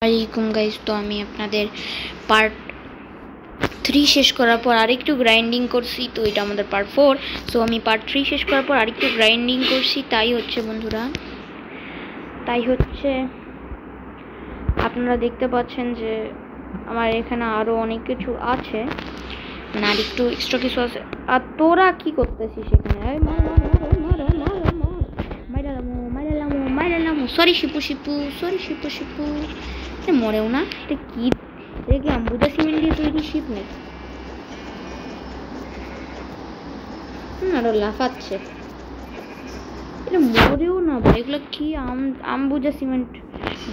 আলাইকুম গাইস, তো আমি আপনাদের পার্ট 3 শেষ করার পর আরেকটু গ্রাইন্ডিং করছি। তো এটা আমাদের পার্ট 4। সো আমি পার্ট 3 শেষ করার পর আরেকটু গ্রাইন্ডিং করছি। তাই হচ্ছে বন্ধুরা, আপনারা দেখতে পাচ্ছেন যে আমার এখানে আরও অনেক কিছু আছে, মানে আর একটু এক্সট্রা কিছু আছে। আর তোরা কি করতেছিস এখানে? সরি শিপু মরেও না। এটা কি? এটা কি আম্বুজা সিমেন্ট দিয়ে তৈরি শিপ নাকি? আরো লাফাচ্ছে। এটা মরেও না ভাই। এগুলো কি আম্বুজা সিমেন্ট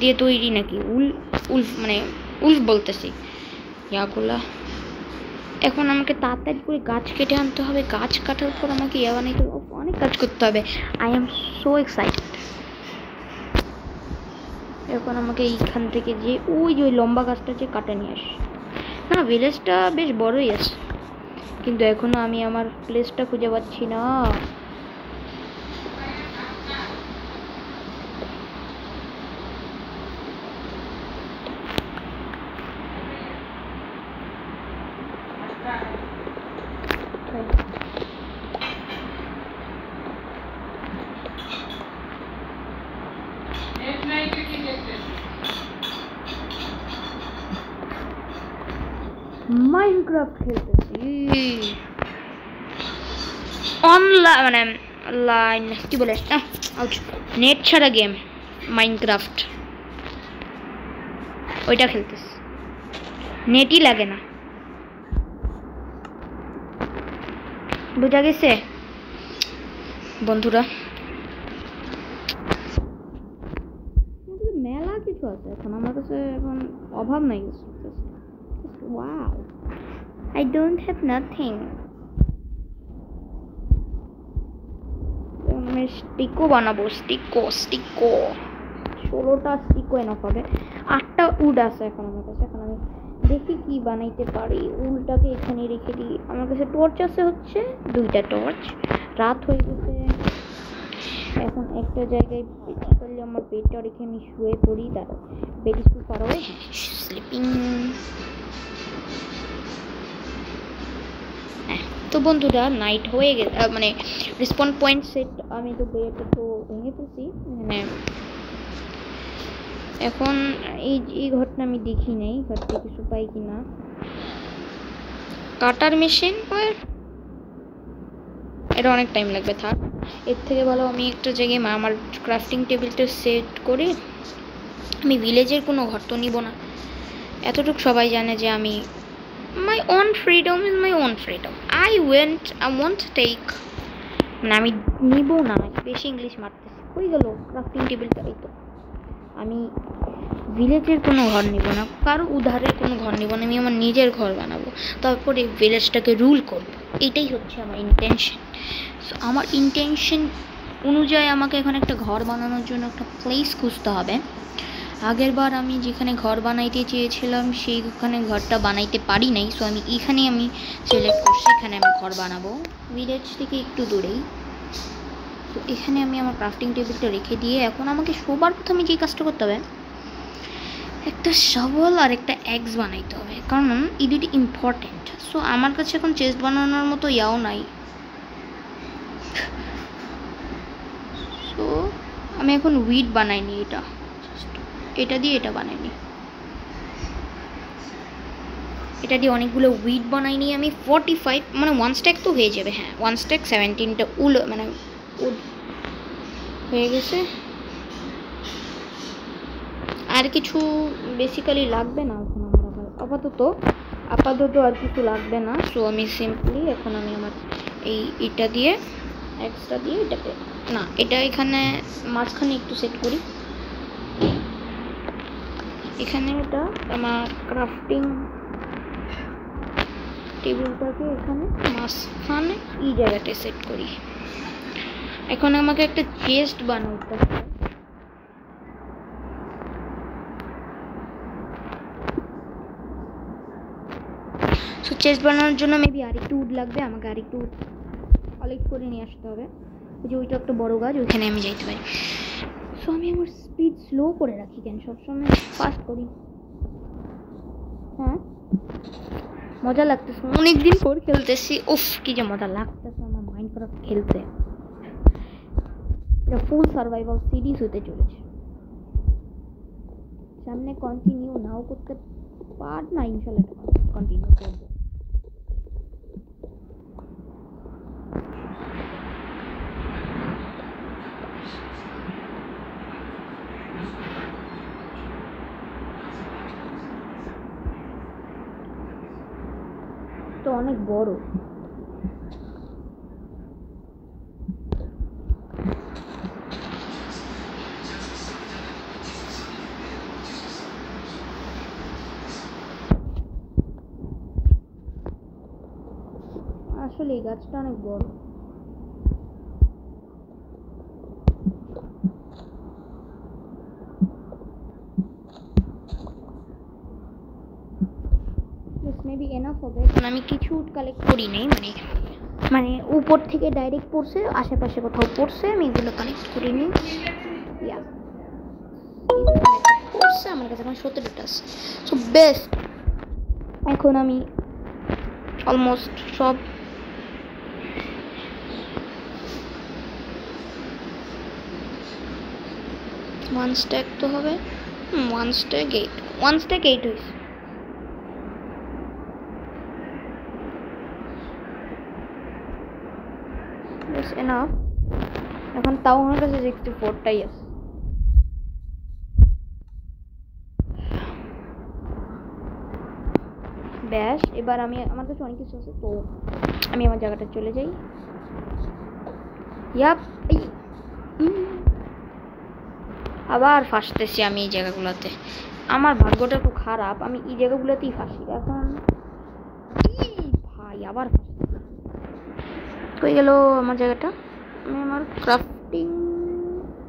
দিয়ে তৈরি নাকি? উল্ফ বলতেছি ইয়াগুলা। এখন আমাকে তাড়াতাড়ি করে গাছ কেটে আনতে হবে। গাছ কাটার পর আমাকে বানাইতে অনেক কাজ করতে হবে। I am so excited. এখন আমাকে এইখান থেকে যে ওই লম্বা গাছটা যে কাটে নিয়ে আসি। না, ভিলেজটা বেশ বড়ই আছে, কিন্তু এখনো আমি আমার প্লেসটা খুঁজে পাচ্ছি না। মাইনক্রাফট খেলতেছি অনলাইন, কি বলে নেট ছাড়া গেম মাইনক্রাফট। ওইটা খেলতেছি, নেটই লাগে না। বুঝা গেছে বন্ধুরা? মেলা কিছু আছে এখন আমার কাছে, এখন অভাব নাই। Wow, I don't have nothing. স্টিকও বানাবো। স্টিকো 16টা স্টিকও এনাফ হবে। 8টা উড আছে এখন আমার কাছে। এখন আমি দেখি কি বানাইতে পারি। উলটাকে এখানে রেখে দিই। আমার কাছে টর্চ আছে হচ্ছে 2টা টর্চ। রাত হয়ে গেছে, এখন একটা জায়গায় বেসিক্যালি আমার বেডটা রেখে আমি শুয়ে পড়ি। দাঁড়াও, bed is too far away, sleeping. তো বন্ধুরা, নাইট হয়ে গেছে, মানে রেসপন্ড পয়েন্ট সেট আমি তো বেডটা তো ভেঙে ফেলছি। মানে এখন এই ঘরটা আমি দেখি নাই, ঘরটা কিছু পাই কিনা। কাটার মেশিন, এটা অনেক টাইম লাগবে। থাক, এর থেকে ভালো আমি একটা জায়গায় আমার ক্রাফটিং টেবিলটা সেট করি। আমি ভিলেজের কোনো ঘর তো নিব না, এতটুকু সবাই জানে যে আমি my own freedom is my own freedom. I want to take, মানে আমি নিব না। বেশি ইংলিশ মারতেছি। হয়ে গেল ক্রাফটিং টেবিলটা। এই তো আমি ভিলেজের কোনো ঘর নিব না, কারো উধারের কোনো ঘর নিব না। আমি আমার নিজের ঘর বানাবো, তারপরে ভিলেজটাকে রুল করব। এটাই হচ্ছে আমার ইন্টেনশন। সো আমার ইন্টেনশন অনুযায়ী আমাকে এখন একটা ঘর বানানোর জন্য একটা প্লেস খুঁজতে হবে। আগের বার আমি যেখানে ঘর বানাইতে চেয়েছিলাম সেইখানে ঘরটা বানাইতে পারি নাই। সো আমি এখানেই সিলেক্ট করছি, এখানে আমি ঘর বানাবো, ভিলেজ থেকে একটু দূরেই। তো এখানে আমি আমার ক্রাফটিং টেবিলটা রেখে দিয়ে এখন আমাকে সবার প্রথমে যে কাজটা করতে হবে, একটা শাবল আর একটা অ্যাক্স বানাইতে হবে, কারণ এই দুটি ইম্পর্টেন্ট। সো আমার কাছে এখন চেস্ট বানানোর মতো ইয়াও নাই। সো আমি এখন উইড বানাইনি, এটা দিয়ে এটা বানাইনি, এটা দিয়ে অনেকগুলো উইড বানাইনি আমি। 45 মানে 1 স্ট্যাক তো হয়ে যাবে। হ্যাঁ, 1 স্ট্যাক 17টা উড হয়ে গেছে। আর কিছু বেসিক্যালি লাগবে না এখন আমার আপাতত আর কিছু লাগবে না। সো আমি সিম্পলি এখন আমি আমার এটা দিয়ে এক্সট্রা দিয়ে এটাকে না, এটা এখানে মাঝখানে একটু সেট করি। এখানে এটা আমার ক্রাফটিং টেবিলটাকে এখানে মাঝখানে এই জায়গাটায় সেট করি। এখন আমাকে একটা চেস্ট বানাতে হবে। সো চেস্ট বানানোর জন্য মেবি আরেকটু উড লাগবে। আমাকে আরেকটু কালেক্ট করে নিয়ে আসতে হবে। ওই যে ওইটা একটা বড় গাছ, ওইখানে আমি যাইতে পারি। সো আমি আমার স্পিড স্লো করে রাখি কেন, সবসময় ফাস্ট করি। হ্যাঁ মজা লাগতেছে, অনেকদিন পর খেলতেছি। উফ কি যে মজা লাগতেছে আমার মাইনক্রাফট খেলতে। এটা ফুল সার্ভাইভাল সিরিজ হতে চলেছে, সামনে কন্টিনিউ নাও করতে পার না, ইনশাল্লাহ কন্টিনিউ করবো। তো অনেক বড়, আসলে এই গাছটা অনেক বড়। মেবি এনাফ হবে, কারণ আমি কিছু উড কালেক্ট করি নাই, মানে উপর থেকে ডাইরেক্ট পড়ছে, আশেপাশে কোথাও পড়ছে, আমি এগুলো কালেক্ট করিনি। পড়ছে আমার কাছে এখন 17টা আছে, সো বেস্ট। এখন আমি অলমোস্ট সব ওয়ান স্ট্যাক তো হবে, ওয়ান স্ট্যাক 8 হয়েছে। এনাফ, এখন তাও আমার কাছে 64টাই আছে। ব্যাস, এবার আমার কাছে অনেক কিছু আছে, তো আমি আমার জায়গাটা চলে যাই। আবার ফাঁসতেছি আমি এই জায়গাগুলোতে, আমার ভাগ্যটা একটু খারাপ, আমি এই জায়গাগুলোতেই ফাঁসি। এখন ভাই আবার কই গেল আমার জায়গাটা? আমি আমার ক্রাফটিং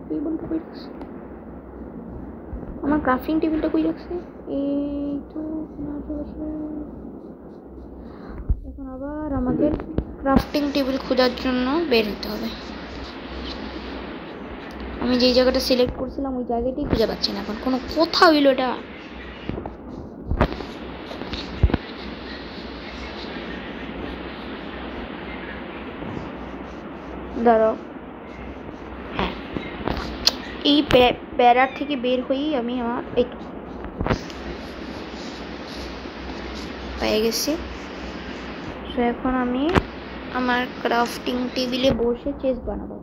টেবিলটা কই রাখছি? আমার ক্রাফটিং টেবিলটা কই রাখছি? এই তো এখন আবার আমাদের ক্রাফটিং টেবিল খোঁজার জন্য বের হতে হবে। আমি যেই জায়গাটা সিলেক্ট করছিলাম ওই জায়গাটাই খুঁজে পাচ্ছি না এখন, কোনো কোথাও হইলো এটা। দাঁড়াও, হ্যাঁ এই প্যারার থেকে বের হয়েই আমি আমার এই পেয়ে গেছি। তো এখন আমি আমার ক্রাফটিং টেবিলে বসে চেস্ট বানাবো।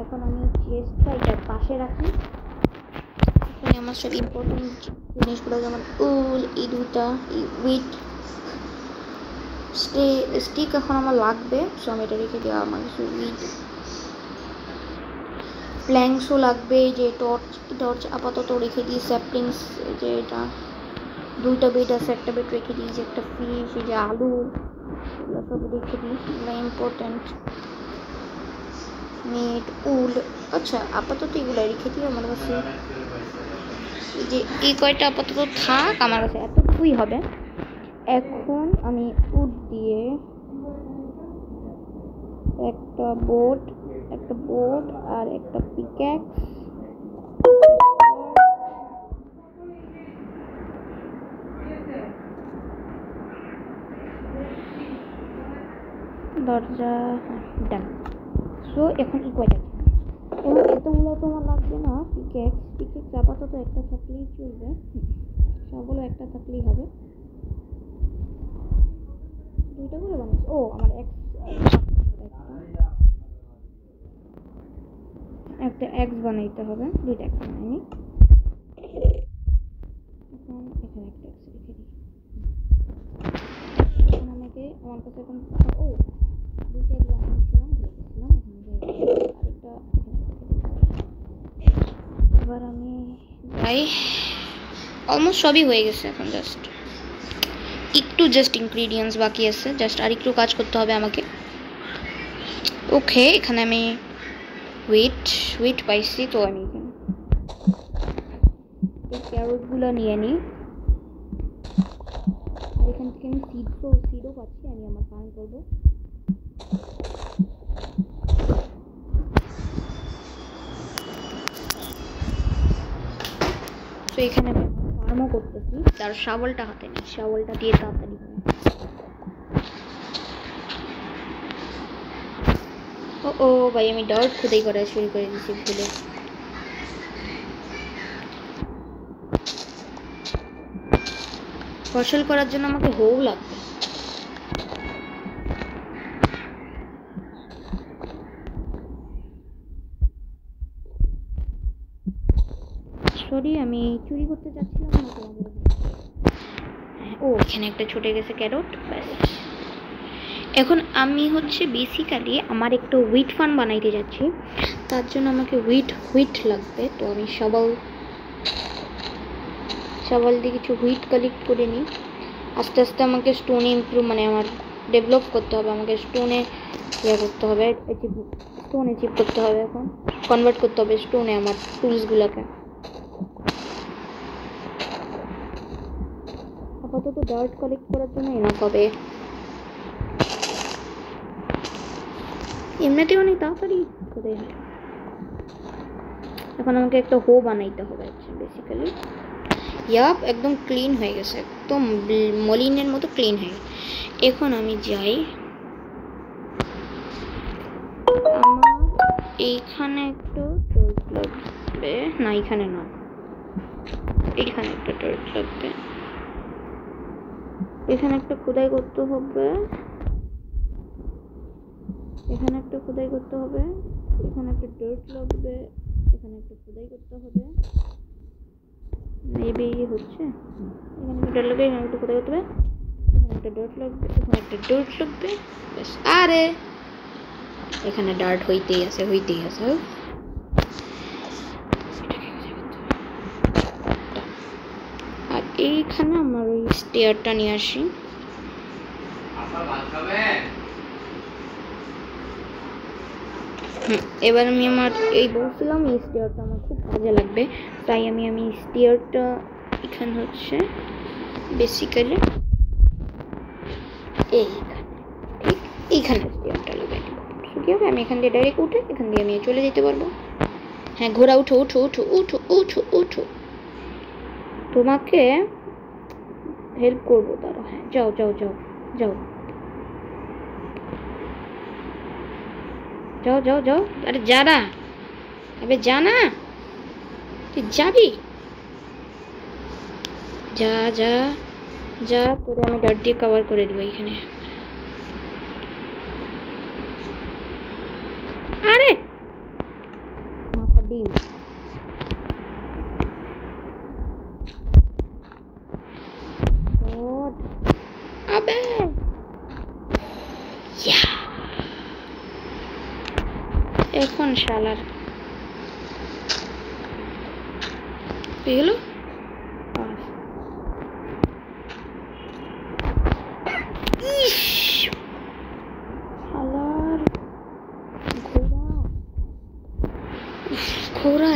এখন আমি চেস্টটা এটার পাশে রাখি। এখানে আমার সব ইম্পর্টেন্ট জিনিসগুলো, যেমন উল, এই দুটা, এই উইট স্টিক এখন আমার লাগবে, সো আমি এটা রেখে দেওয়া। আমার কিছু উইট প্ল্যাঙ্কসও লাগবে, যে টর্চ আপাতত রেখে দিই। স্যাপলিংস, যে এটা 2টা বেড আছে, একটা বেড রেখে দিই। যে একটা ফিশ, এই যে আলু, এগুলো সব রেখে দিই, এগুলো ইম্পর্টেন্ট। নেট, উল, আচ্ছা আপাতত এগুলো রেখে দিই আমার কাছে। এই যে এই কয়টা আপাতত থাক, আমার কাছে এতটুকুই হবে। এখন আমি উড দিয়ে একটা বোট আর একটা পিক্যাক্স, দরজা ডান। সো এখন এই কয়টা, এবং এতগুলো তোমার লাগবে না। পিক্যাক্স আপাতত একটা থাকলেই চলবে, সবগুলো একটা থাকলেই হবে। 2টা করে বানাচ্ছি। ও আমার একটা এক্স বানাইতে হবে, 2টা এক্স বানাইনি। এখন এখানে একটা এক্স রেখে দিই। এখন আমার কাছে এখন 2টা এক্স বানিয়েছিলাম, ভেবেছিলাম আরেকটা এবার আমি যাই। অলমোস্ট সবই হয়ে গেছে, এখন জাস্ট ইনগ্রিডিয়েন্টস বাকি আছে, জাস্ট আর একটু কাজ করতে হবে আমাকে। ওকে, এখানে আমি উইট পাইছি, তো আমি এখানে এই ক্যারটগুলো নিয়ে নিই। আর এখান থেকে আমি সিডও পাচ্ছি, আমি আমার ফার্ম করবো। তো এখানে আমি ফার্মও করতেছি, তার শাবলটা হাতে নেই, শাবলটা দিয়ে তাড়াতাড়ি হবে। ও ভাই, আমি ডার্ট খোদাই করা শুরু করে দিয়েছি ভুলে। ফসল করার জন্য আমাকে হোল লাগবে। সরি, আমি চুরি করতে চাচ্ছিলাম না তোমাদের। ও, এখানে একটা ছুটে গেছে ক্যারট। ব্যাস, এখন আমি হচ্ছে বেসিক্যালি আমার একটু হুইট ফার্ম বানাইতে যাচ্ছি। তার জন্য আমাকে হুইট লাগবে। তো আমি শাবল দিয়ে কিছু হুইট কালেক্ট করে নিই। আস্তে আস্তে আমাকে স্টোনে মানে আমার ডেভেলপ করতে হবে। আমাকে স্টোনে করতে হবে, স্টোন অ্যাচিভ করতে হবে। এখন কনভার্ট করতে হবে স্টোনে আমার টুলসগুলোকে। আপাতত ডার্ট কালেক্ট করার জন্য এনাফ হবে। এমনিতেও অনেক তাড়াতাড়ি করে। এখন আমাকে একটা হো বানাইতে হবে বেসিক্যালি। ইয়াপ, একদম ক্লিন হয়ে গেছে, একদম মলিনের মতো ক্লিন হয়ে গেছে। এখন আমি যাই, আমার এইখানে একটা টর্চ লাগবে। না, এইখানে না, এইখানে একটা টর্চ লাগবে। এখানে একটা খোদাই করতে হবে, এখানে একটা খোদাই করতে হবে, এখানে একটা ডার্ট লাগবে, এখানে একটা খোদাই করতে হবে। মেবি হচ্ছে, এখানে একটা ডার্ট লাগবে, এখানে একটা খোদাই করতে হবে, এখানে একটা ডার্ট লাগবে, এখানে একটা ডার্ট লাগবে। ব্যাস, আরে এখানে ডার্ট হইতেই আছে। আর এইখানে আমার ওই স্টেয়ারটা নিয়ে আসি। এবার আমি আমার এই বলছিলাম এই স্টেয়ারটা আমার খুব কাজে লাগবে, তাই আমি স্টেয়ারটা এখানে হচ্ছে বেসিক্যালি এইখানে স্টেয়ারটা লাগাই দেবো। কি হবে, আমি এখান দিয়ে ডাইরেক্ট উঠে এখান দিয়ে আমি চলে যেতে পারবো। হ্যাঁ, ঘোড়া উঠো উঠো উঠো উঠো উঠো উঠো, তোমাকে হেল্প করবো। তারা হ্যাঁ, যাও যাও যাও যাও যাও যাও যাও। আরে যা না, আবে যা না, তুই যাবি, যা যা যা। তোরে আমি ডার্ট দিয়ে কভার করে দেবো এখানে। আরে মাথা ডিম। আবে এখন শালার এগুলো ঘোড়া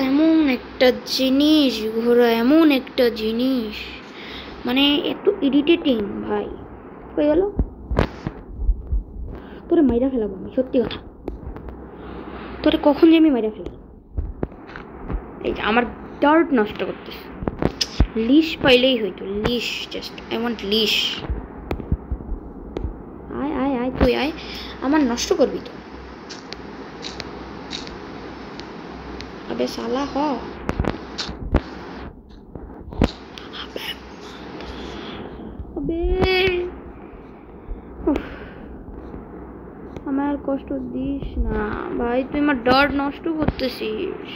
এমন একটা জিনিস, মানে এত ইরিটেটিং ভাই। হয়ে গেল, তোরে মাইরা ফেলাবো আমি, সত্যি কথা। তোরে কখন যে আমি মাইরা ফেলি, এই যে আমার ডার্ট নষ্ট করতেছে। লিশ পাইলেই হইতো, লিশ, জাস্ট আই ওয়ান্ট লিশ। আয় আয় আয়, তুই আয়, আমার নষ্ট করবি তো। আবে শালা হ, আবে আমার কষ্ট দিস না ভাই, তুই আমার ডার্ট নষ্ট করতেছিস।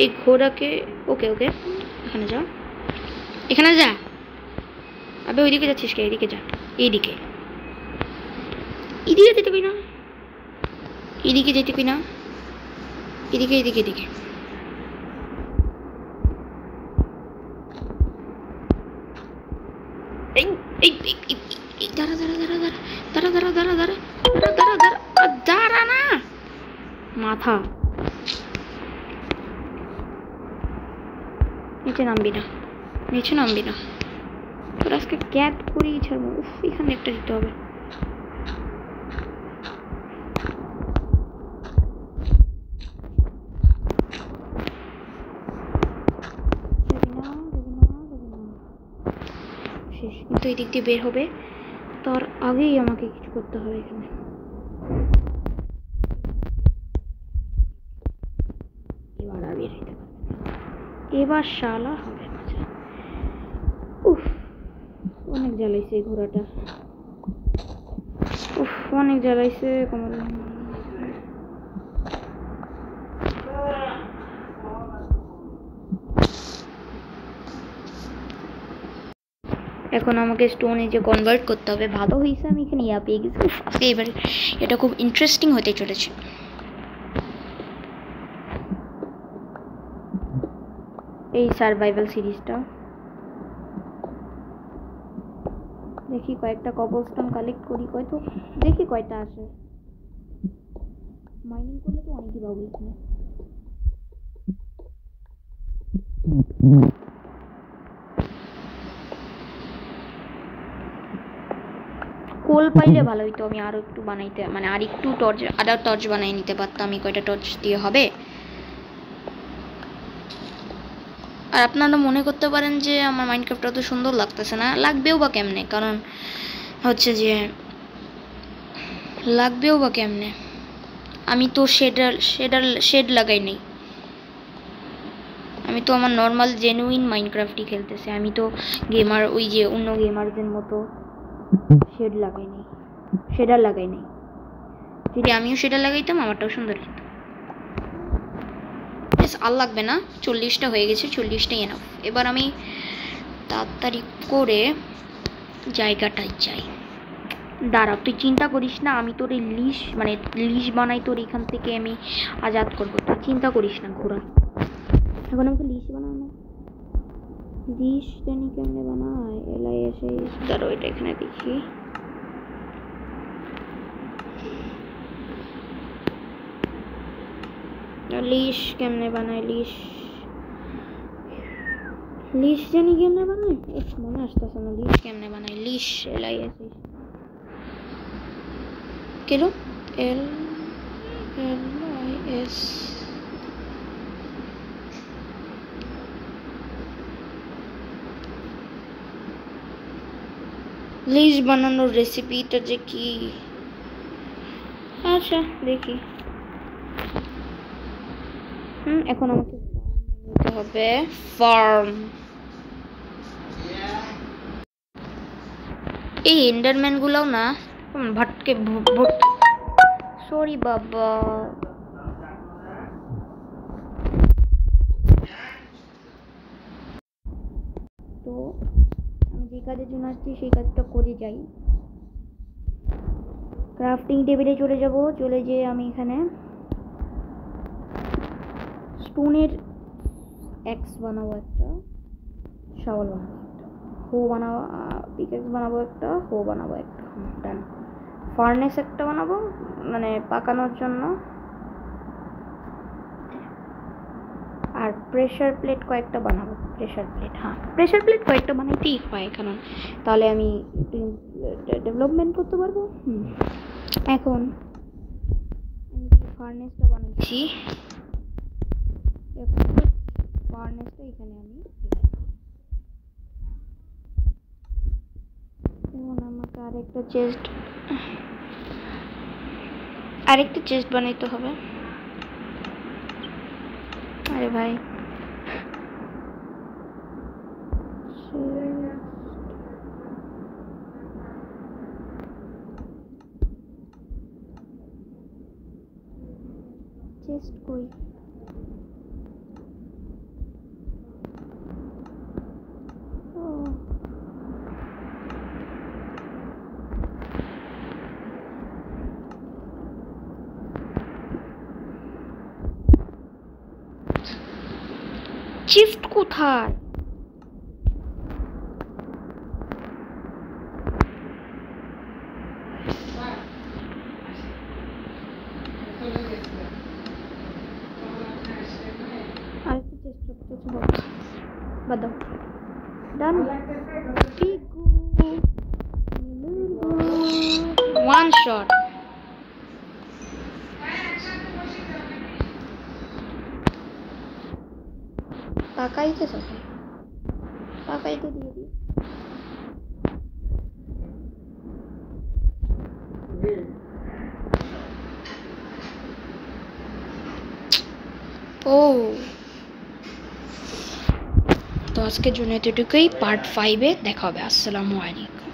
এই ঘোড়াকে ওকে ওকে, এখানে যা, এখানে যা। আবে ওইদিকে যাচ্ছিস কে? এদিকে যা, এইদিকে, এদিকে যেতে কই না, এদিকে যেতে কই না, এদিকে এদিকে এদিকে। এই এই দাঁড়া দাঁড়া দাঁড়া দাঁড়া দাঁড়া দাঁড়া দাঁড়া দাঁড়া দাঁড়া দাঁড়া দাঁড়া দাঁড়া না, মাথা নিচে নামবি না। নিচে নামবি না, তোর আজকে ক্যাট করেই ছাড়বো। উফ, এখানে একটা দিতে হবে। শেষ, কিন্তু এই দিক দিয়ে বের হবে, তার আগেই আমাকে কিছু করতে হবে এখানে। এবার আর বের হইতে পারবে না, এবার শালা হবে মজা। উফ, অনেক জ্বালাইছে এই ঘোড়াটা। উফ, অনেক জ্বালাইছে কোমর। এখন আমাকে স্টোনে যে কনভার্ট করতে হবে। ভালো হয়েছে আমি এখানে ইয়া পেয়ে গেছি। আজকে এবার এটা খুব ইন্টারেস্টিং হতে চলেছে। এই সার্ভাইভাল সিরিজটা দেখি, কয়েকটা কবলস্টোন কালেক্ট করি, কয়তো দেখি কয়টা আসে। মাইনিং করলে তো অনেকই পাবো এখানে। কোল পাইলে ভালো হইতো, আমি আরো একটু বানাইতে, মানে আর একটু টর্চ, আদার টর্চ বানাই নিতে পারতাম। আমি কয়টা টর্চ দিয়ে হবে। আর আপনারা মনে করতে পারেন যে আমার মাইনক্রাফট অত সুন্দর লাগতেছে না, লাগবেও বা কেমনে, কারণ হচ্ছে যে লাগবেও বা কেমনে, আমি তো শেড লাগাই নেই। আমি তো আমার নর্মাল জেনুইন মাইনক্রাফটই খেলতেছি। আমি তো গেমার, ওই যে অন্য গেমারদের মতো শেডার লাগাই নেই। যদি আমিও শেডার লাগাইতাম আমারটাও সুন্দর হতো। আর লাগবে না, 40টা হয়ে গেছে, 40টাই এনাফ। এবার আমি তাড়াতাড়ি করে জায়গাটায় যাই। দাঁড়া, তুই চিন্তা করিস না, আমি তোর এই লিশ বানাই, তোর এখান থেকে আমি আজাদ করবো, তুই চিন্তা করিস না ঘোরা। এখন আমাকে লিশ বানানো, লিশ জানি কেমনে বানায়, এলাই এসে দাঁড়ো, এটা এখানে দেখি। লিশ কেমনে বানায়, লিশ জানি কেমনে বানায়, মনে আসতেছে না। লিশ কেমনে বানায়, লিশ এলাই এসে কেন LLIS লিশ বানানোর রেসিপিটা যে কি। আচ্ছা দেখি। এখন আমাকে নিতে হবে ফার্ম। এই এন্ডারম্যান গুলাও না ভাটকে, সরি বাবা। তো আমি যে কাজের জন্য আসছি সেই কাজটা করে যাই। ক্রাফটিং টেবিলে চলে যেয়ে আমি এখানে স্টোনের এক্স বানাবো, একটা শাওয়াল বানাবো, একটা হো বানাবো, পিকেক্স বানাবো, একটা হো বানাবো, একটা ডান। ফার্নেস একটা বানাবো, মানে পাকানোর জন্য। আর প্রেসার প্লেট কয়েকটা বানাবো। প্রেসার প্লেট কয়েকটা বানাইতেই হয়, কারণ তাহলে আমি ডেভেলপমেন্ট করতে পারবো। এখন আমি ফার্নেসটা বানাচ্ছি, ফার্নেসটা এখানে আমি এখন আমাকে আরেকটা চেস্ট বানাইতে হবে। আরে ভাই, চেস্ট কই? চিফট কোথায়? আরেকটু চেষ্টা করতে বাদ দাও। One shot. পাকাইতে থাকে, পাকাইতে দিয়ে দিই। ও তো আজকের জন্য এতটুকুই। পার্ট 5-এ দেখা হবে। আসসালামু আলাইকুম।